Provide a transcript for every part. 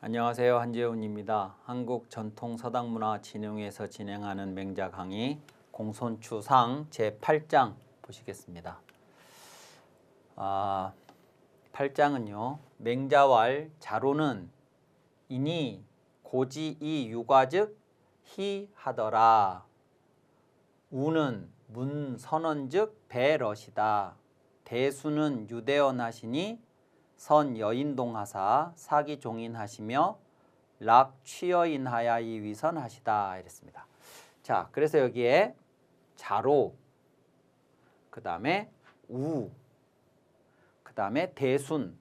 안녕하세요. 한재훈입니다. 한국전통서당문화진흥회에서 진행하는 맹자 강의 공손추상 제8장 보시겠습니다. 8장은요. 맹자왈 자로는 이니 고지이 유과즉 희하더라. 우는 문선언즉 배럿이다. 대수는 유대언하시니 선 여인동하사 사기 종인하시며 락 취여인하야이 위선하시다 이랬습니다. 자, 그래서 여기에 자로, 그 다음에 우, 그 다음에 대순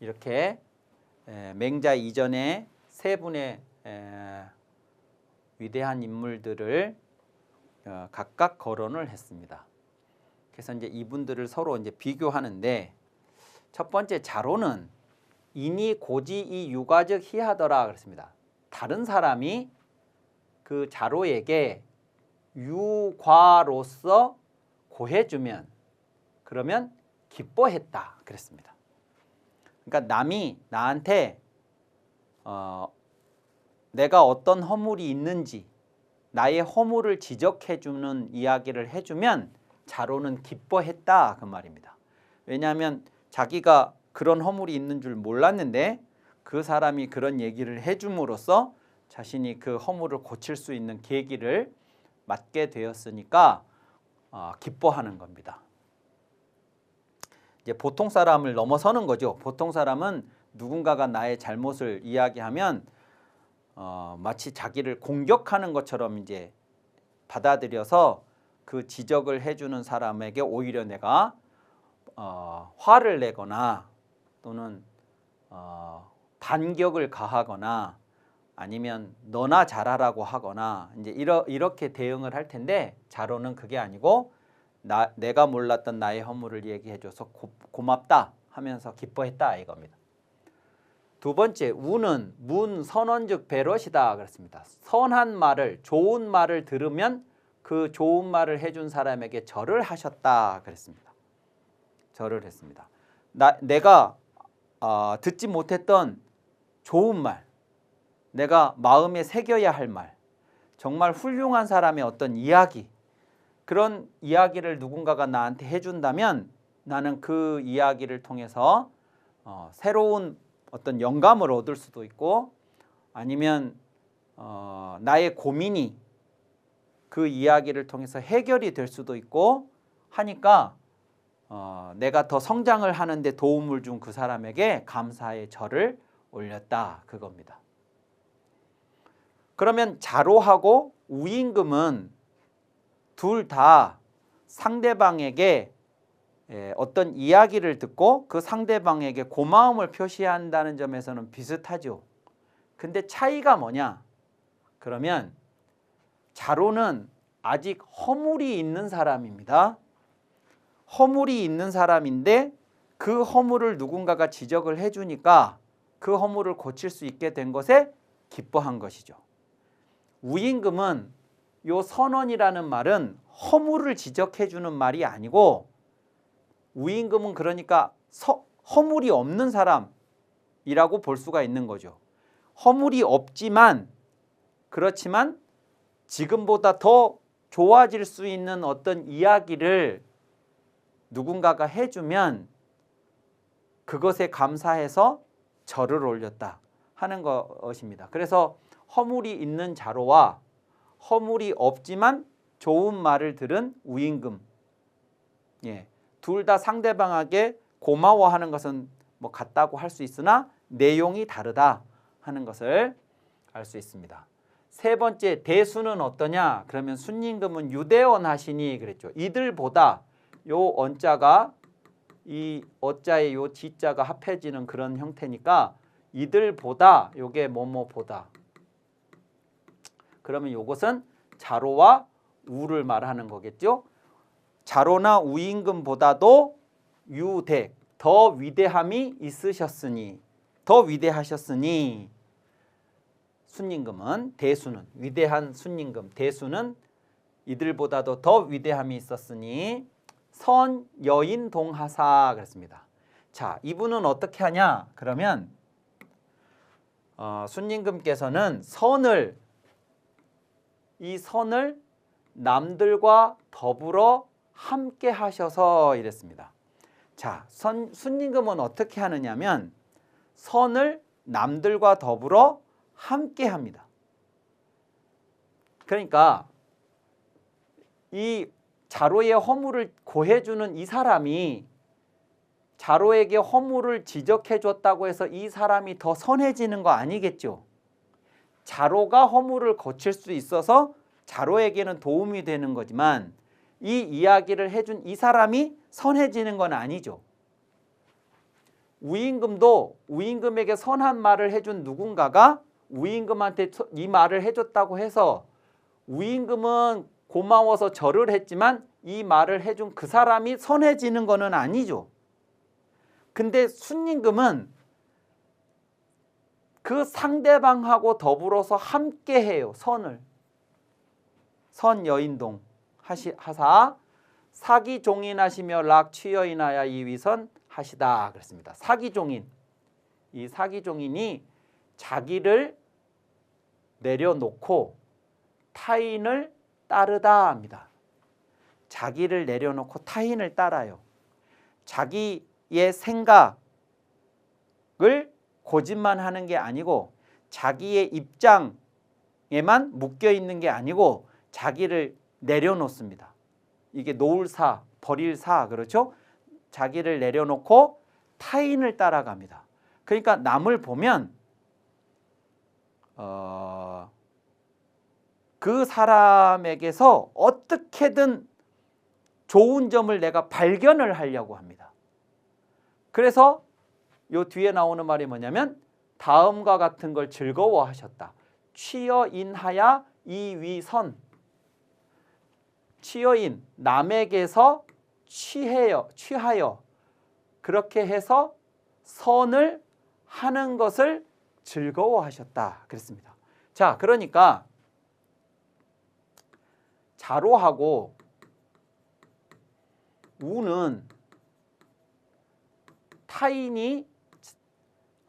이렇게 맹자 이전에 세 분의 위대한 인물들을 각각 거론을 했습니다. 그래서 이제 이분들을 서로 이제 비교하는데 첫 번째 자로는 이니 고지이 유과즉 희하더라 그랬습니다. 다른 사람이 그 자로에게 유과로서 고해주면 그러면 기뻐했다 그랬습니다. 그러니까 남이 나한테 내가 어떤 허물이 있는지 나의 허물을 지적해주는 이야기를 해주면 자로는 기뻐했다 그 말입니다. 왜냐하면 자기가 그런 허물이 있는 줄 몰랐는데 그 사람이 그런 얘기를 해줌으로써 자신이 그 허물을 고칠 수 있는 계기를 맞게 되었으니까 기뻐하는 겁니다. 이제 보통 사람을 넘어서는 거죠. 보통 사람은 누군가가 나의 잘못을 이야기하면 마치 자기를 공격하는 것처럼 이제 받아들여서 그 지적을 해주는 사람에게 오히려 내가 화를 내거나 또는 반격을 가하거나 아니면 너나 잘하라고 하거나 이제 이렇게 대응을 할 텐데 자로는 그게 아니고 내가 몰랐던 나의 허물을 얘기해줘서 고맙다 하면서 기뻐했다 이겁니다. 두 번째 우는 문 선언즉 배럿이다 그랬습니다. 선한 말을 좋은 말을 들으면 그 좋은 말을 해준 사람에게 절을 하셨다 그랬습니다. 절을 했습니다. 내가 듣지 못했던 좋은 말, 내가 마음에 새겨야 할 말, 정말 훌륭한 사람의 어떤 이야기, 그런 이야기를 누군가가 나한테 해준다면 나는 그 이야기를 통해서 새로운 어떤 영감을 얻을 수도 있고 아니면 나의 고민이 그 이야기를 통해서 해결이 될 수도 있고 하니까 내가 더 성장을 하는데 도움을 준 그 사람에게 감사의 절을 올렸다 그겁니다. 그러면 자로하고 우임금은 둘 다 상대방에게 어떤 이야기를 듣고 그 상대방에게 고마움을 표시한다는 점에서는 비슷하죠. 근데 차이가 뭐냐? 그러면 자로는 아직 허물이 있는 사람입니다. 허물이 있는 사람인데 그 허물을 누군가가 지적을 해주니까 그 허물을 고칠 수 있게 된 것에 기뻐한 것이죠. 우임금은 요 선언이라는 말은 허물을 지적해주는 말이 아니고 우임금은 그러니까 허물이 없는 사람이라고 볼 수가 있는 거죠. 허물이 없지만 그렇지만 지금보다 더 좋아질 수 있는 어떤 이야기를 누군가가 해주면 그것에 감사해서 절을 올렸다 하는 것입니다. 그래서 허물이 있는 자로와 허물이 없지만 좋은 말을 들은 우임금, 둘 다 상대방에게 고마워하는 것은 뭐 같다고 할 수 있으나 내용이 다르다 하는 것을 알 수 있습니다. 세 번째 대수는 어떠냐? 그러면 순임금은 유대언 하시니 그랬죠. 이들보다 요 언자가 이 어자의 요 지자가 합해지는 그런 형태니까 이들보다 요게 뭐뭐보다 그러면 요것은 자로와 우를 말하는 거겠죠. 자로나 우임금보다도 유대 더 위대함이 있으셨으니 더 위대하셨으니 순임금은 대수는 위대한 순임금 대수는 이들보다도 더 위대함이 있었으니 선 여인 동하사 그랬습니다. 자, 이분은 어떻게 하냐? 그러면 순임금께서는 이 선을 남들과 더불어 함께 하셔서 이랬습니다. 자, 순임금은 어떻게 하느냐면 선을 남들과 더불어 함께 합니다. 그러니까 이 자로의 허물을 고해주는 이 사람이 자로에게 허물을 지적해 줬다고 해서 이 사람이 더 선해지는 거 아니겠죠. 자로가 허물을 고칠 수 있어서 자로에게는 도움이 되는 거지만 이 이야기를 해준 이 사람이 선해지는 건 아니죠. 우임금도 우임금에게 선한 말을 해준 누군가가 우임금한테 이 말을 해줬다고 해서 우임금은 고마워서 절을 했지만 이 말을 해준 그 사람이 선해지는 거는 아니죠. 근데 순임금은 그 상대방하고 더불어서 함께 해요. 선여인동 하사 사기종인하시며 락취여인하야 이위선 하시다 그랬습니다. 사기종인, 이 사기종인이 자기를 내려놓고 타인을 따르다 합니다. 자기를 내려놓고 타인을 따라요. 자기의 생각을 고집만 하는 게 아니고 자기의 입장에만 묶여 있는 게 아니고 자기를 내려놓습니다. 이게 놓을 사, 버릴 사, 그렇죠? 자기를 내려놓고 타인을 따라갑니다. 그러니까 남을 보면 그 사람에게서 어떻게든 좋은 점을 내가 발견을 하려고 합니다. 그래서 요 뒤에 나오는 말이 뭐냐면 다음과 같은 걸 즐거워하셨다. 취여인하야 이위선. 취여인, 남에게서 취하여 그렇게 해서 선을 하는 것을 즐거워하셨다 그랬습니다. 자, 그러니까 자로하고 우는 타인이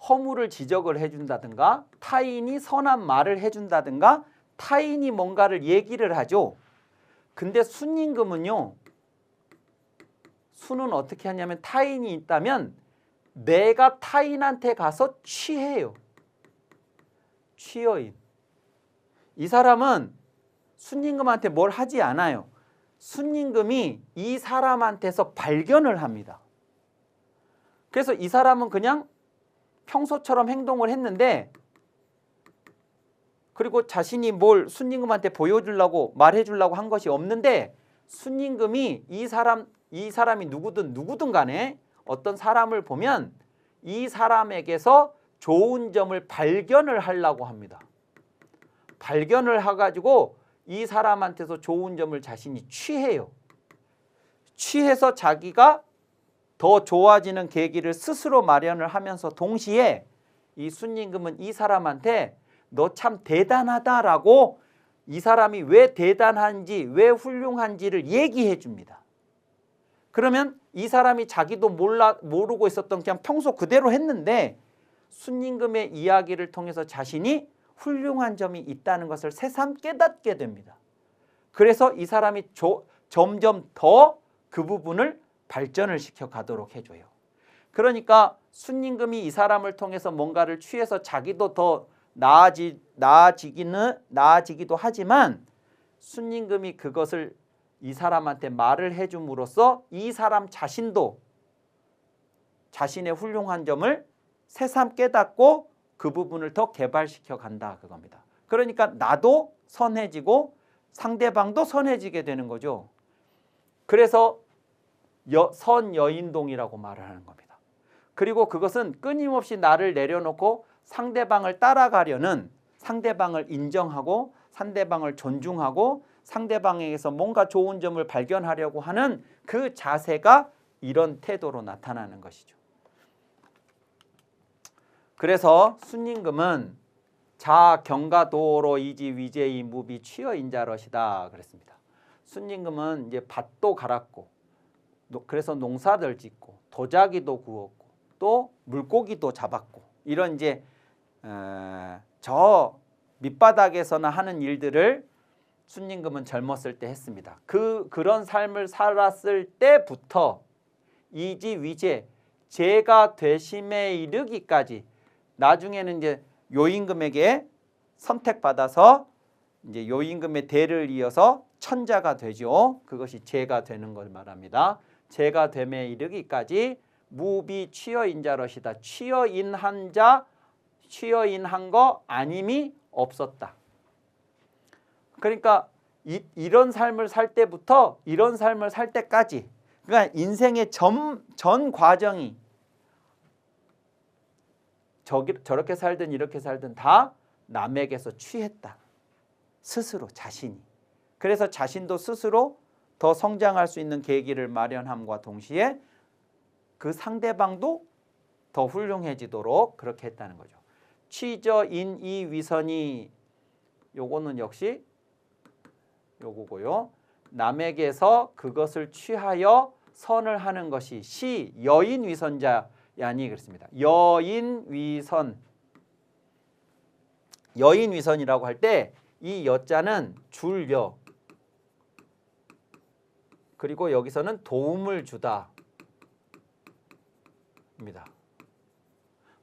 허물을 지적을 해준다든가 타인이 선한 말을 해준다든가 타인이 뭔가를 얘기를 하죠. 근데 순임금은요, 수는 어떻게 하냐면 타인이 있다면 내가 타인한테 가서 취해요. 취여인. 이 사람은 순임금한테 뭘 하지 않아요. 순임금이 이 사람한테서 발견을 합니다. 그래서 이 사람은 그냥 평소처럼 행동을 했는데 그리고 자신이 뭘 순임금한테 보여주려고 말해주려고 한 것이 없는데 순임금이 이 사람이 누구든 간에 어떤 사람을 보면 이 사람에게서 좋은 점을 발견을 하려고 합니다. 발견을 해가지고 이 사람한테서 좋은 점을 자신이 취해요. 취해서 자기가 더 좋아지는 계기를 스스로 마련을 하면서 동시에 이 순임금은 이 사람한테 너 참 대단하다라고 이 사람이 왜 대단한지 왜 훌륭한지를 얘기해 줍니다. 그러면 이 사람이 자기도 모르고 있었던 그냥 평소 그대로 했는데 순임금의 이야기를 통해서 자신이 훌륭한 점이 있다는 것을 새삼 깨닫게 됩니다. 그래서 이 사람이 점점 더 그 부분을 발전을 시켜 가도록 해줘요. 그러니까 순임금이 이 사람을 통해서 뭔가를 취해서 자기도 더 나아지기도 하지만 순임금이 그것을 이 사람한테 말을 해줌으로써 이 사람 자신도 자신의 훌륭한 점을 새삼 깨닫고 그 부분을 더 개발시켜 간다 그겁니다. 그러니까 나도 선해지고 상대방도 선해지게 되는 거죠. 그래서 선여인동이라고 말을 하는 겁니다. 그리고 그것은 끊임없이 나를 내려놓고 상대방을 따라가려는, 상대방을 인정하고 상대방을 존중하고 상대방에게서 뭔가 좋은 점을 발견하려고 하는 그 자세가 이런 태도로 나타나는 것이죠. 그래서 순임금은 자 경가도로 이지 위제이 무비 취여인자러시다 그랬습니다. 순임금은 이제 밭도 갈았고 그래서 농사들 짓고 도자기도 구웠고 또 물고기도 잡았고 이런 이제 저 밑바닥에서나 하는 일들을 순임금은 젊었을 때 했습니다. 그런 삶을 살았을 때부터 이지 위제 제가 되심에 이르기까지 나중에는 이제 요임금에게 선택받아서 이제 요임금의 대를 이어서 천자가 되죠. 그것이 제가 되는 걸 말합니다. 제가 됨에 이르기까지 무비 취여인자럿이다. 취여인한 자, 취여인한 거 아님이 없었다. 그러니까 이런 삶을 살 때부터 이런 삶을 살 때까지, 그러니까 인생의 전 과정이 저렇게 살든 이렇게 살든 다 남에게서 취했다. 스스로 자신이. 그래서 자신도 스스로 더 성장할 수 있는 계기를 마련함과 동시에 그 상대방도 더 훌륭해지도록 그렇게 했다는 거죠. 취저인이 위선이, 요거는 역시 요거고요. 남에게서 그것을 취하여 선을 하는 것이 시 여인 위선자야니 그렇습니다. 여인 위선. 여인 위선이라고 할 때 이 여자는 줄여, 그리고 여기서는 도움을 주다 입니다.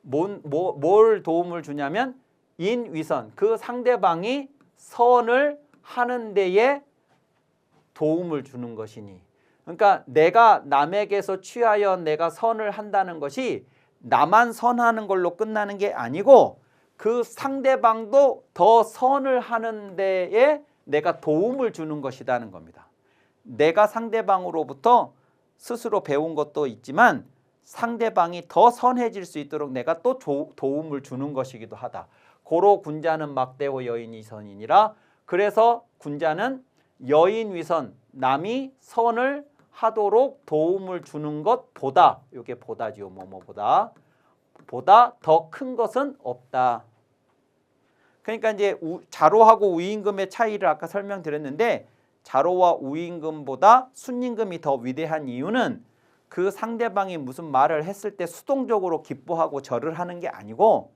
뭘 도움을 주냐면 인위선, 그 상대방이 선을 하는 데에 도움을 주는 것이니, 그러니까 내가 남에게서 취하여 내가 선을 한다는 것이 나만 선하는 걸로 끝나는 게 아니고 그 상대방도 더 선을 하는 데에 내가 도움을 주는 것이라는 겁니다. 내가 상대방으로부터 스스로 배운 것도 있지만 상대방이 더 선해질 수 있도록 내가 또 도움을 주는 것이기도 하다. 고로 군자는 막대호 여인위선이니라. 그래서 군자는 여인위선, 남이 선을 하도록 도움을 주는 것보다, 이게 보다지요. 뭐뭐보다. 보다 더 큰 것은 없다. 그러니까 이제 자로하고 우임금의 차이를 아까 설명드렸는데, 자로와 우임금보다 순임금이 더 위대한 이유는 그 상대방이 무슨 말을 했을 때 수동적으로 기뻐하고 절을 하는 게 아니고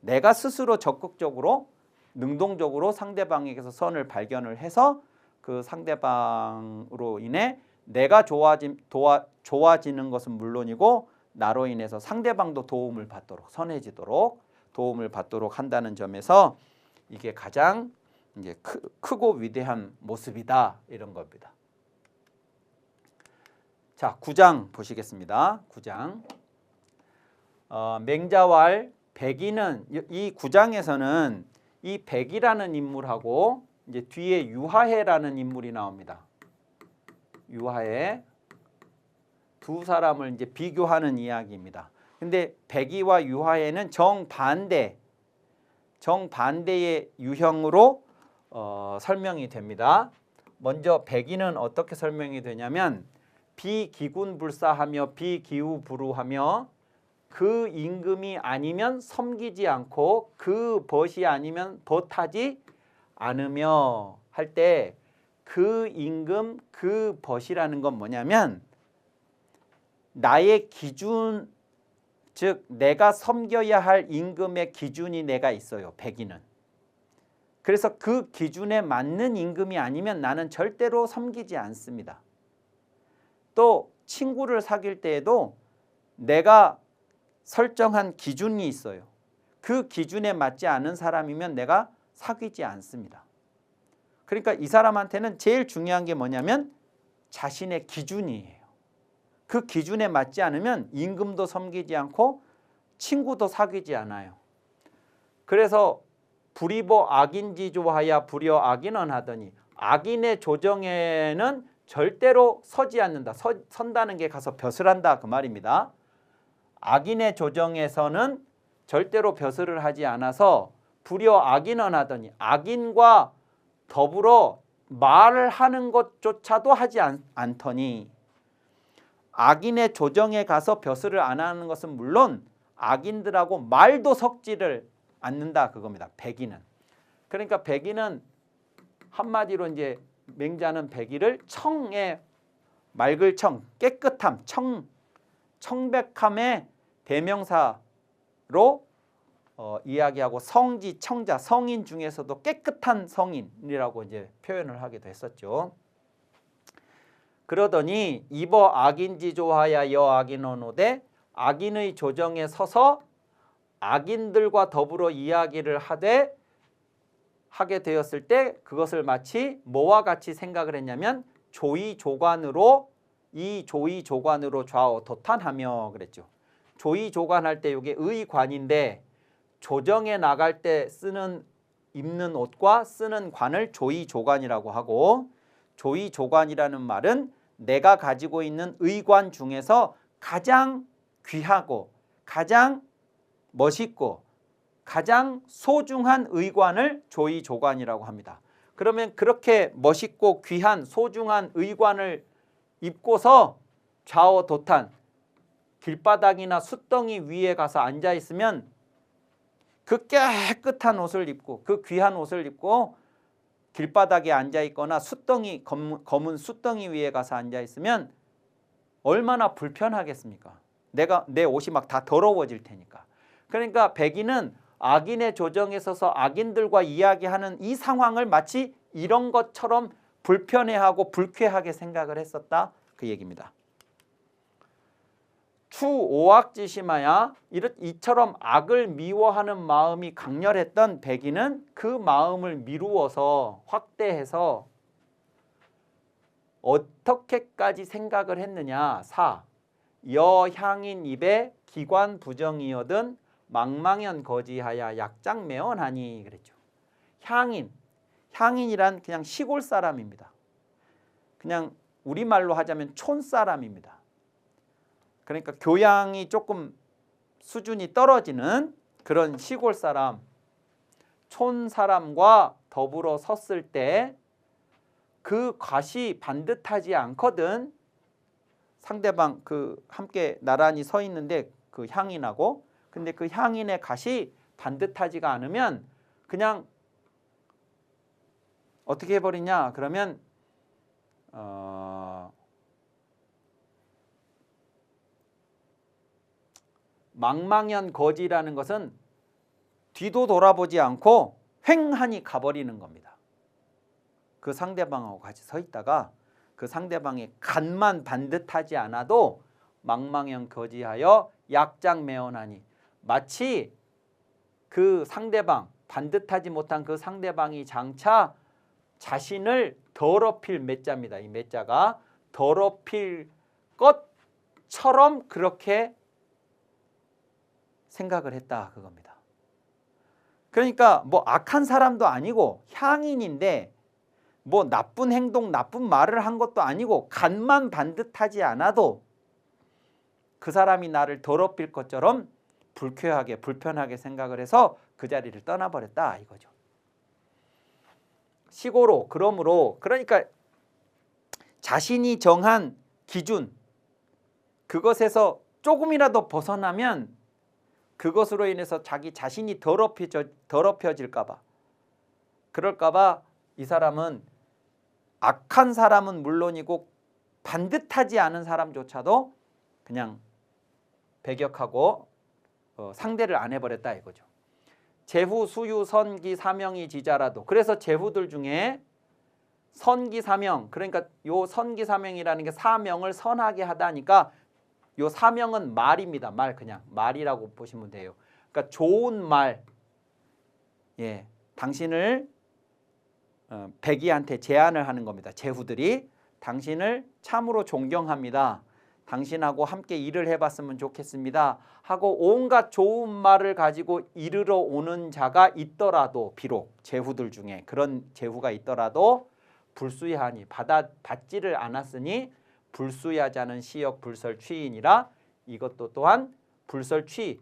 내가 스스로 적극적으로 능동적으로 상대방에게서 선을 발견을 해서 그 상대방으로 인해 내가 좋아지는 것은 물론이고 나로 인해서 상대방도 도움을 받도록, 선해지도록 도움을 받도록 한다는 점에서 이게 가장 이제 크고 위대한 모습이다, 이런 겁니다. 자, 9장 보시겠습니다. 9장. 맹자왈 백이는, 이 9장에서는 이 백이라는 인물하고 이제 뒤에 유하해라는 인물이 나옵니다. 유하해, 두 사람을 이제 비교하는 이야기입니다. 근데 백이와 유하해는 정반대의 유형으로 설명이 됩니다. 먼저 백이는 어떻게 설명이 되냐면 비기군불사하며 비기우부루하며 그 임금이 아니면 섬기지 않고 그 벗이 아니면 벗하지 않으며 할 때 그 임금, 그 벗이라는 건 뭐냐면 나의 기준, 즉 내가 섬겨야 할 임금의 기준이 내가 있어요. 백인은. 그래서 그 기준에 맞는 임금이 아니면 나는 절대로 섬기지 않습니다. 또 친구를 사귈 때에도 내가 설정한 기준이 있어요. 그 기준에 맞지 않은 사람이면 내가 사귀지 않습니다. 그러니까 이 사람한테는 제일 중요한 게 뭐냐면 자신의 기준이에요. 그 기준에 맞지 않으면 임금도 섬기지 않고 친구도 사귀지 않아요. 그래서 불이보 악인지조하야 불여 악인언 하더니, 악인의 조정에는 절대로 서지 않는다. 선다는 게 가서 벼슬 한다, 그 말입니다. 악인의 조정에서는 절대로 벼슬을 하지 않아서 불여 악인언 하더니, 악인과 더불어 말을 하는 것조차도 하지 않더니, 악인의 조정에 가서 벼슬을 안 하는 것은 물론 악인들하고 말도 섞지를 않는다, 그겁니다. 백인은. 그러니까 백인은 한마디로 이제 맹자는 백이를 청의 맑을 청, 깨끗함, 청백함의 대명사로 이야기하고 성지, 청자, 성인 중에서도 깨끗한 성인이라고 이제 표현을 하기도 했었죠. 그러더니 이버 악인지조하야 여악인언오되 악인의 조정에 서서 악인들과 더불어 이야기를 하게 되었을 때 그것을 마치 뭐와 같이 생각을 했냐면 조의조관으로 이 조의조관으로 좌우도탄하며 그랬죠. 조의조관할 때 이게 의관인데 조정에 나갈 때 입는 옷과 쓰는 관을 조의조관이라고 하고 조의조관이라는 말은 내가 가지고 있는 의관 중에서 가장 귀하고 가장 멋있고 가장 소중한 의관을 조의조관이라고 합니다. 그러면 그렇게 멋있고 귀한 소중한 의관을 입고서 좌우도탄 길바닥이나 숫덩이 위에 가서 앉아 있으면 그 깨끗한 옷을 입고 그 귀한 옷을 입고 길바닥에 앉아 있거나 숫덩이 검은 숫덩이 위에 가서 앉아 있으면 얼마나 불편하겠습니까? 내 옷이 막 다 더러워질 테니까. 그러니까 백인은 악인의 조정에 서서 악인들과 이야기하는 이 상황을 마치 이런 것처럼 불편해하고 불쾌하게 생각을 했었다 그 얘기입니다. 추오악지심하야 이처럼 악을 미워하는 마음이 강렬했던 백인은 그 마음을 미루어서 확대해서 어떻게까지 생각을 했느냐. 사 여향인 입에 기관 부정이어든 망망연 거지하야 약장매언하니 그랬죠. 향인이란 그냥 시골 사람입니다. 그냥 우리말로 하자면 촌사람입니다. 그러니까 교양이 조금 수준이 떨어지는 그런 시골 사람, 촌 사람과 더불어 섰을 때 그 갓이 반듯하지 않거든. 상대방 함께 나란히 서 있는데 그 향인하고 근데 그 향인의 갓이 반듯하지가 않으면 그냥 어떻게 해버리냐 그러면 망망연 거지라는 것은 뒤도 돌아보지 않고 횡하니 가버리는 겁니다. 그 상대방하고 같이 서 있다가 그 상대방의 간만 반듯하지 않아도 망망연 거지하여 약장매언하니 마치 그 상대방 반듯하지 못한 그 상대방이 장차 자신을 더럽힐 매자입니다. 이 매자가 더럽힐 것처럼 그렇게 생각을 했다 그겁니다. 그러니까 뭐 악한 사람도 아니고 향인인데 뭐 나쁜 행동, 나쁜 말을 한 것도 아니고 간만 반듯하지 않아도 그 사람이 나를 더럽힐 것처럼 불쾌하게 불편하게 생각을 해서 그 자리를 떠나버렸다 이거죠. 시고로 그러므로 그러니까 자신이 정한 기준 그것에서 조금이라도 벗어나면 그것으로 인해서 자기 자신이 더럽혀질까 봐 그럴까 봐 이 사람은 악한 사람은 물론이고 반듯하지 않은 사람조차도 그냥 배격하고 상대를 안 해버렸다 이거죠. 제후, 수유, 선기, 사명이 지자라도 그래서 제후들 중에 선기, 사명 그러니까 요 선기, 사명이라는 게 사명을 선하게 하다니까 요 사명은 말입니다. 말 그냥 말이라고 보시면 돼요. 그러니까 좋은 말 당신을 백이한테 제안을 하는 겁니다. 제후들이 당신을 참으로 존경합니다. 당신하고 함께 일을 해봤으면 좋겠습니다. 하고 온갖 좋은 말을 가지고 이르러 오는 자가 있더라도 비록 제후들 중에 그런 제후가 있더라도 불수야하니 받지를 않았으니 불수야자는 시역 불설취이니라 이것도 또한 불설취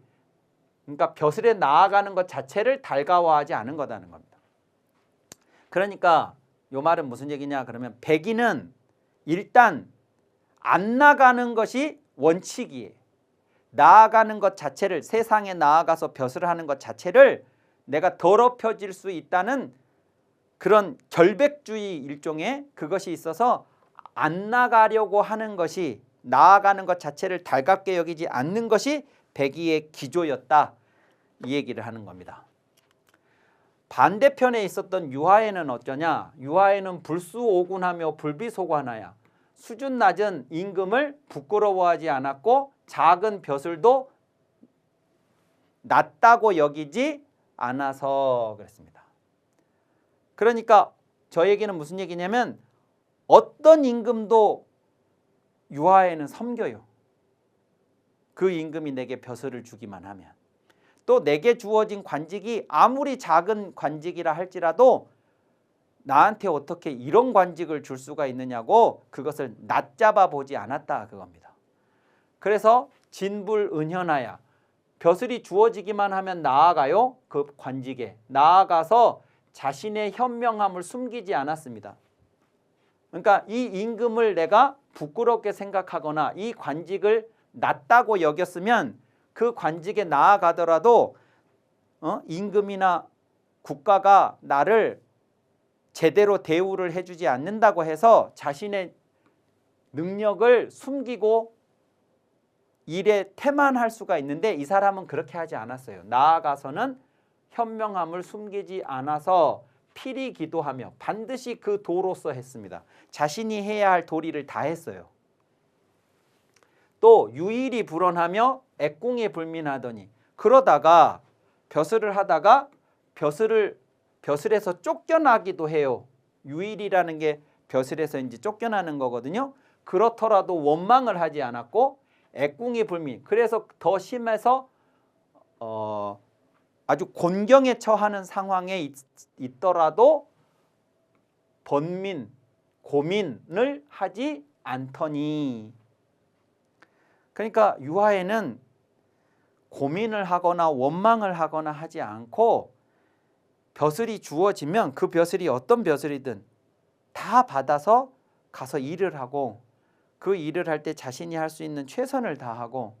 그러니까 벼슬에 나아가는 것 자체를 달가워하지 않은 거다는 겁니다. 그러니까 요 말은 무슨 얘기냐 그러면 백인은 일단 안 나가는 것이 원칙이에요. 나아가는 것 자체를 세상에 나아가서 벼슬을 하는 것 자체를 내가 더럽혀질 수 있다는 그런 결백주의 일종의 그것이 있어서 안 나가려고 하는 것이 나아가는 것 자체를 달갑게 여기지 않는 것이 백의의 기조였다. 이 얘기를 하는 겁니다. 반대편에 있었던 유하에는 어쩌냐? 유하에는 불수오군하며 불비소관하야. 수준 낮은 임금을 부끄러워하지 않았고 작은 벼슬도 낮다고 여기지 않아서 그랬습니다. 그러니까 저 얘기는 무슨 얘기냐면 어떤 임금도 유하에는 섬겨요. 그 임금이 내게 벼슬을 주기만 하면. 또 내게 주어진 관직이 아무리 작은 관직이라 할지라도 나한테 어떻게 이런 관직을 줄 수가 있느냐고 그것을 낮잡아 보지 않았다 그겁니다. 그래서 진불은현하야. 벼슬이 주어지기만 하면 나아가요. 그 관직에 나아가서 자신의 현명함을 숨기지 않았습니다. 그러니까 이 임금을 내가 부끄럽게 생각하거나 이 관직을 낮다고 여겼으면 그 관직에 나아가더라도 임금이나 국가가 나를 제대로 대우를 해주지 않는다고 해서 자신의 능력을 숨기고 일에 태만할 수가 있는데 이 사람은 그렇게 하지 않았어요. 나아가서는 현명함을 숨기지 않아서 필히 기도하며 반드시 그 도로서 했습니다. 자신이 해야 할 도리를 다 했어요. 또 유일이 불언하며 액궁에 불민하더니 그러다가 벼슬을 하다가 벼슬에서 쫓겨나기도 해요. 유일이라는 게 벼슬에서 이제 쫓겨나는 거거든요. 그렇더라도 원망을 하지 않았고 액궁이 불민. 그래서 더 심해서 아주 곤경에 처하는 상황에 있더라도 번민, 고민을 하지 않더니. 그러니까 유하에는 고민을 하거나 원망을 하거나 하지 않고 벼슬이 주어지면 그 벼슬이 어떤 벼슬이든 다 받아서 가서 일을 하고 그 일을 할 때 자신이 할 수 있는 최선을 다하고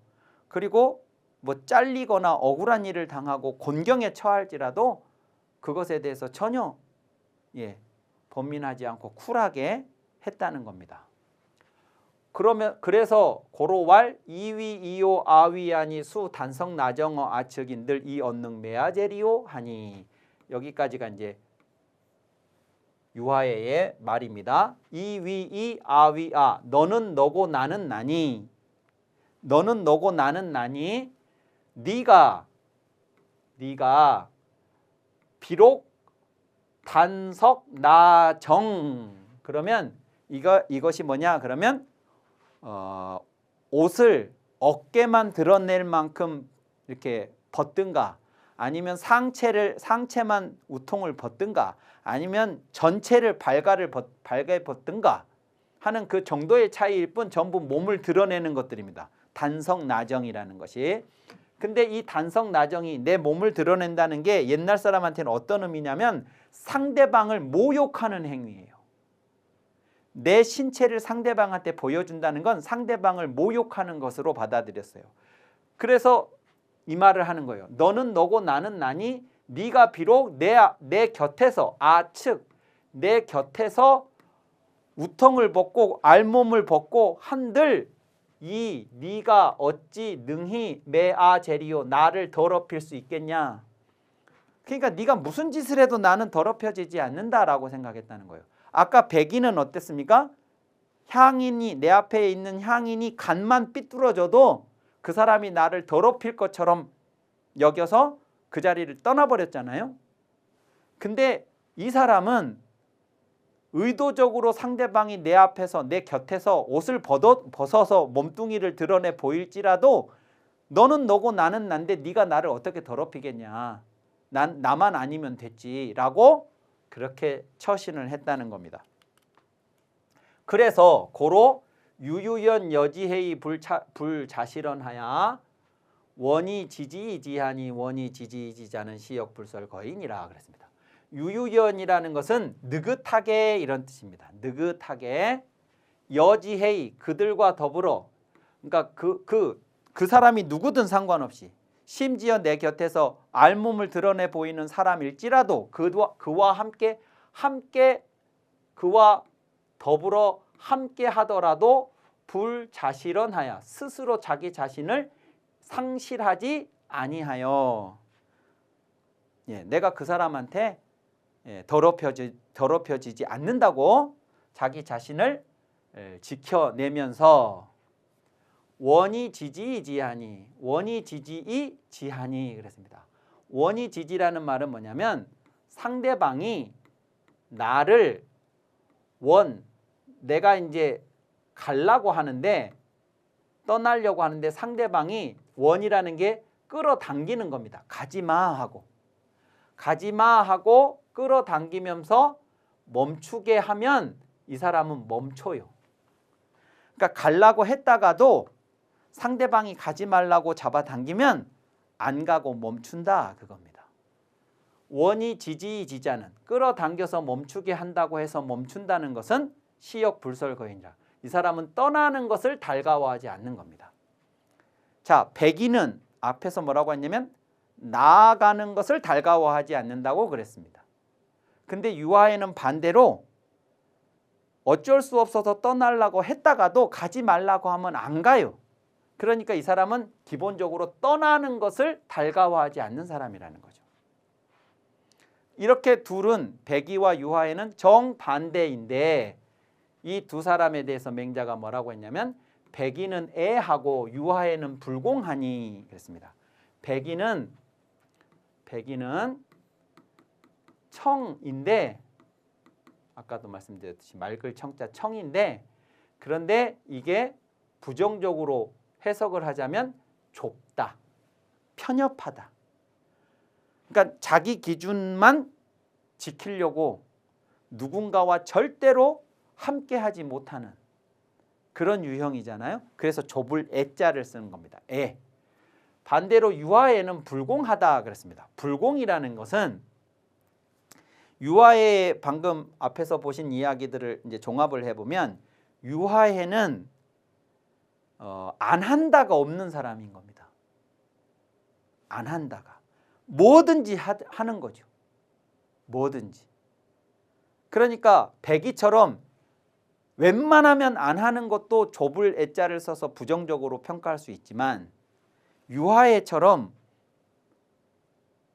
그리고 뭐 잘리거나 억울한 일을 당하고 곤경에 처할지라도 그것에 대해서 전혀 번민하지 않고 쿨하게 했다는 겁니다. 그래서 고로왈 이위 이요 아위아니 수 단성 나정어 아측인들 이 언능 메아제리오 하니 여기까지가 이제 유하에의 말입니다. 이위이 아위아 너는 너고 나는 나니 너는 너고 나는 나니 네가 비록 단석 나정 그러면 이것이 뭐냐 그러면 옷을 어깨만 드러낼 만큼 이렇게 벗든가 아니면 상체만 우통을 벗든가 아니면 전체를 발가에 벗든가 하는 그 정도의 차이일 뿐 전부 몸을 드러내는 것들입니다. 단성나정이라는 것이. 근데 이 단성나정이 내 몸을 드러낸다는 게 옛날 사람한테는 어떤 의미냐면 상대방을 모욕하는 행위예요. 내 신체를 상대방한테 보여준다는 건 상대방을 모욕하는 것으로 받아들였어요. 그래서 이 말을 하는 거예요. 너는 너고 나는 나니 네가 비록 내 곁에서 내 곁에서 우통을 벗고 알몸을 벗고 한들 네가 어찌 능히 메아제리오 나를 더럽힐 수 있겠냐. 그러니까 네가 무슨 짓을 해도 나는 더럽혀지지 않는다라고 생각했다는 거예요. 아까 백인은 어땠습니까? 향인이 내 앞에 있는 향인이 간만 삐뚤어져도 그 사람이 나를 더럽힐 것처럼 여겨서 그 자리를 떠나버렸잖아요. 근데 이 사람은 의도적으로 상대방이 내 앞에서 내 곁에서 옷을 벗어서 몸뚱이를 드러내 보일지라도 너는 너고 나는 난데 네가 나를 어떻게 더럽히겠냐. 나만 아니면 됐지라고 그렇게 처신을 했다는 겁니다. 그래서 고로 유유연 여지해이 불자실언하야 원이 지지이지하니 원이 지지이지자는 시역불설 거인이라 그랬습니다. 유유연이라는 것은 느긋하게 이런 뜻입니다. 느긋하게 여지해이 그들과 더불어 그러니까 그 사람이 누구든 상관없이 심지어 내 곁에서 알몸을 드러내 보이는 사람일지라도 그와 함께 그와 더불어 함께 하더라도 불자실언하여 스스로 자기 자신을 상실하지 아니하여 내가 그 사람한테 더럽혀지지 않는다고 자기 자신을 지켜내면서 원이 지지이지하니 원이 지지이지하니 그랬습니다. 원이 지지라는 말은 뭐냐면 상대방이 나를 내가 이제 가려고 하는데 떠나려고 하는데 상대방이 원이라는 게 끌어당기는 겁니다. 가지마 하고 끌어당기면서 멈추게 하면 이 사람은 멈춰요. 그러니까 가려고 했다가도 상대방이 가지 말라고 잡아당기면 안 가고 멈춘다 그겁니다. 원이 지지이지자는 끌어당겨서 멈추게 한다고 해서 멈춘다는 것은 시역불설거인이라. 이 사람은 떠나는 것을 달가워하지 않는 겁니다. 자, 백인은 앞에서 뭐라고 했냐면 나아가는 것을 달가워하지 않는다고 그랬습니다. 근데 유아에는 반대로 어쩔 수 없어서 떠나려고 했다가도 가지 말라고 하면 안 가요. 그러니까 이 사람은 기본적으로 떠나는 것을 달가워하지 않는 사람이라는 거죠. 이렇게 둘은 백이와 유하에는 정반대인데 이 두 사람에 대해서 맹자가 뭐라고 했냐면 백이는 애하고 유하에는 불공하니 그랬습니다. 백이는 청인데 아까도 말씀드렸듯이 맑을 청자 청인데 그런데 이게 부정적으로 해석을 하자면 좁다, 편협하다. 그러니까 자기 기준만 지키려고 누군가와 절대로 함께하지 못하는 그런 유형이잖아요. 그래서 좁을 애자를 쓰는 겁니다. 애. 반대로 유아에는 불공하다 그랬습니다. 불공이라는 것은 유아의 방금 앞에서 보신 이야기들을 이제 종합을 해보면 유아에는 안 한다가 없는 사람인 겁니다. 안 한다가 뭐든지 하는 거죠. 뭐든지. 그러니까 백이처럼 웬만하면 안 하는 것도 좁을 애자를 써서 부정적으로 평가할 수 있지만 유하애처럼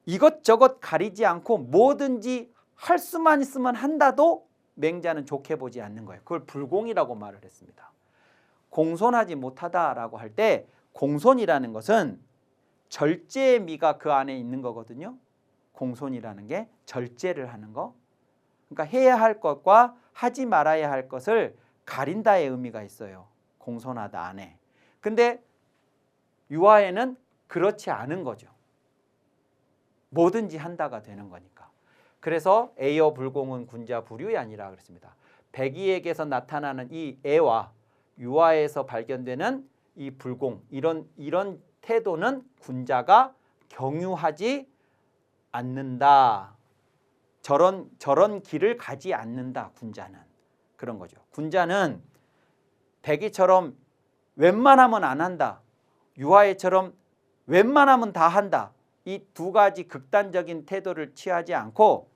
이것저것 가리지 않고 뭐든지 할 수만 있으면 한다도 맹자는 좋게 보지 않는 거예요. 그걸 불공이라고 말을 했습니다. 공손하지 못하다라고 할 때 공손이라는 것은 절제의 미가 그 안에 있는 거거든요. 공손이라는 게 절제를 하는 거. 그러니까 해야 할 것과 하지 말아야 할 것을 가린다의 의미가 있어요. 공손하다 안에. 근데 유아에는 그렇지 않은 거죠. 뭐든지 한다가 되는 거니까. 그래서 애여 불공은 군자 불유이 아니라 그랬습니다. 백이에게서 나타나는 이 애와 유아에서 발견되는 이 불공 이런 태도는 군자가 경유하지 않는다. 저런 길을 가지 않는다. 군자는 그런 거죠. 군자는 백이처럼 웬만하면 안 한다. 유아애처럼 웬만하면 다 한다. 이 두 가지 극단적인 태도를 취하지 않고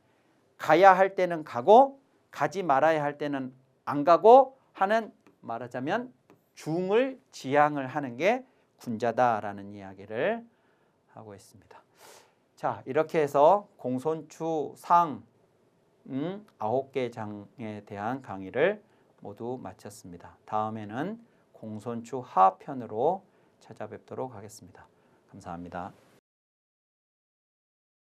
가야 할 때는 가고 가지 말아야 할 때는 안 가고 하는 말하자면 중을 지향을 하는 게 군자다라는 이야기를 하고 있습니다. 자, 이렇게 해서 공손추 상 9개 장에 대한 강의를 모두 마쳤습니다. 다음에는 공손추 하 편으로 찾아뵙도록 하겠습니다. 감사합니다.